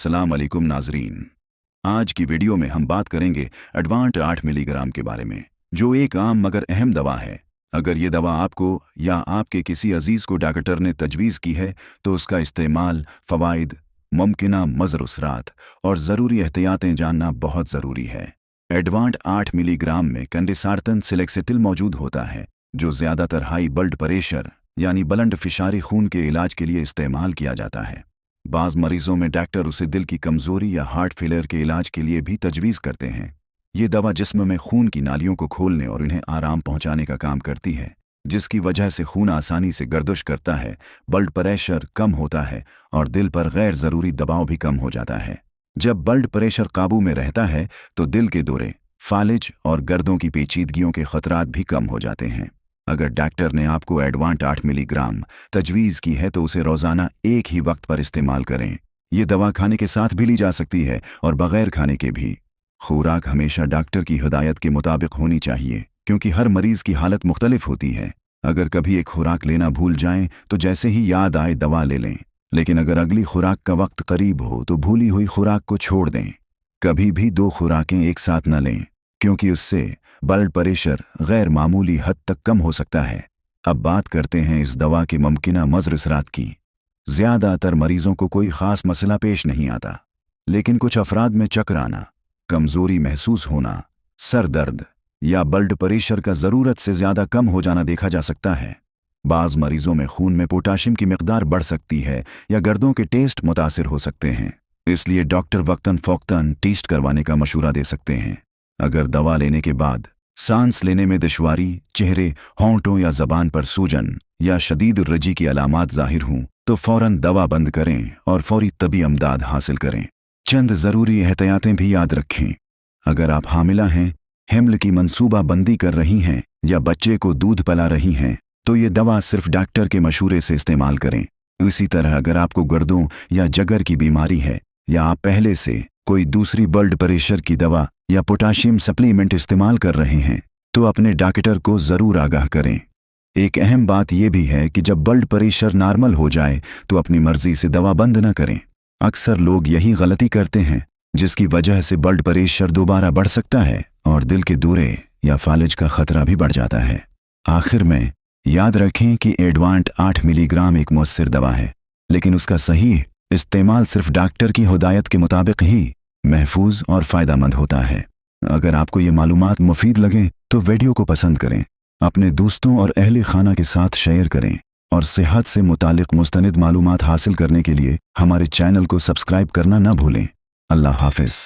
अस्सलाम वालेकुम नाजरीन। आज की वीडियो में हम बात करेंगे एडवांट 8 मिलीग्राम के बारे में, जो एक आम मगर अहम दवा है। अगर ये दवा आपको या आपके किसी अजीज़ को डॉक्टर ने तजवीज़ की है तो उसका इस्तेमाल, फ़वाइद, मुमकिना मज़र-उसरात और ज़रूरी एहतियातें जानना बहुत ज़रूरी है। एडवांट 8 मिलीग्राम में कंडेसार्टन सिलेक्सेटिल मौजूद होता है, जो ज़्यादातर हाई ब्लड प्रेशर यानी बुलंद फिशारी खून के इलाज के लिए इस्तेमाल किया जाता है। बाज़ मरीजों में डॉक्टर उसे दिल की कमज़ोरी या हार्ट फेलियर के इलाज के लिए भी तजवीज़ करते हैं। ये दवा जिस्म में खून की नालियों को खोलने और इन्हें आराम पहुंचाने का काम करती है, जिसकी वजह से खून आसानी से गर्दिश करता है, ब्लड प्रेशर कम होता है और दिल पर गैर ज़रूरी दबाव भी कम हो जाता है। जब ब्लड प्रेशर काबू में रहता है तो दिल के दौरे, फालिज और गर्दों की पेचीदगियों के खतरात भी कम हो जाते हैं। अगर डॉक्टर ने आपको एडवांट 8 मिलीग्राम तजवीज़ की है तो उसे रोज़ाना एक ही वक्त पर इस्तेमाल करें। ये दवा खाने के साथ भी ली जा सकती है और बग़ैर खाने के भी। खुराक हमेशा डॉक्टर की हिदायत के मुताबिक होनी चाहिए, क्योंकि हर मरीज़ की हालत मुख्तलिफ होती है। अगर कभी एक खुराक लेना भूल जाएं तो जैसे ही याद आए दवा ले लें, लेकिन अगर अगली खुराक का वक्त करीब हो तो भूली हुई खुराक को छोड़ दें। कभी भी 2 खुराकें एक साथ न लें, क्योंकि उससे ब्लड प्रेशर गैर मामूली हद तक कम हो सकता है। अब बात करते हैं इस दवा के मुमकिना मज़र-उसरात की। ज़्यादातर मरीजों को कोई ख़ास मसला पेश नहीं आता, लेकिन कुछ अफराद में चक्कर आना, कमज़ोरी महसूस होना, सर दर्द या ब्लड प्रेशर का ज़रूरत से ज़्यादा कम हो जाना देखा जा सकता है। बाज़ मरीजों में खून में पोटाशियम की मिक़दार बढ़ सकती है या गर्दों के टेस्ट मुतासिर हो सकते हैं, इसलिए डॉक्टर वक्तन फ़ौक़तन टेस्ट करवाने का मशवरा दे सकते हैं। अगर दवा लेने के बाद सांस लेने में दुश्वारी, चेहरे, होंठों या ज़बान पर सूजन या शदीद रजी की अलामात ज़ाहिर हों तो फ़ौरन दवा बंद करें और फौरी तबी अमदाद हासिल करें। चंद ज़रूरी एहतियातें भी याद रखें। अगर आप हामिला हैं, हिम्ल की मंसूबा बंदी कर रही हैं या बच्चे को दूध पिला रही हैं तो ये दवा सिर्फ डॉक्टर के मशूरे से इस्तेमाल करें। इसी तरह अगर आपको गर्दों या जगर की बीमारी है या आप पहले से कोई दूसरी ब्लड प्रेशर की दवा या पोटाशियम सप्लीमेंट इस्तेमाल कर रहे हैं तो अपने डॉक्टर को ज़रूर आगाह करें। एक अहम बात यह भी है कि जब ब्लड प्रेशर नॉर्मल हो जाए तो अपनी मर्जी से दवा बंद न करें। अक्सर लोग यही गलती करते हैं, जिसकी वजह से ब्लड प्रेशर दोबारा बढ़ सकता है और दिल के दौरे या फालिज का खतरा भी बढ़ जाता है। आखिर में याद रखें कि एडवांट 8 मिलीग्राम एक मुअस्सिर दवा है, लेकिन उसका सही इस्तेमाल सिर्फ डॉक्टर की हिदायत के मुताबिक ही महफूज और फ़ायदेमंद होता है। अगर आपको ये मालूमात मुफीद लगें तो वीडियो को पसंद करें, अपने दोस्तों और अहले खाना के साथ शेयर करें और सेहत से मुतालिक मुस्तनिद मालूमात हासिल करने के लिए हमारे चैनल को सब्सक्राइब करना न भूलें। अल्लाह हाफ़िज़।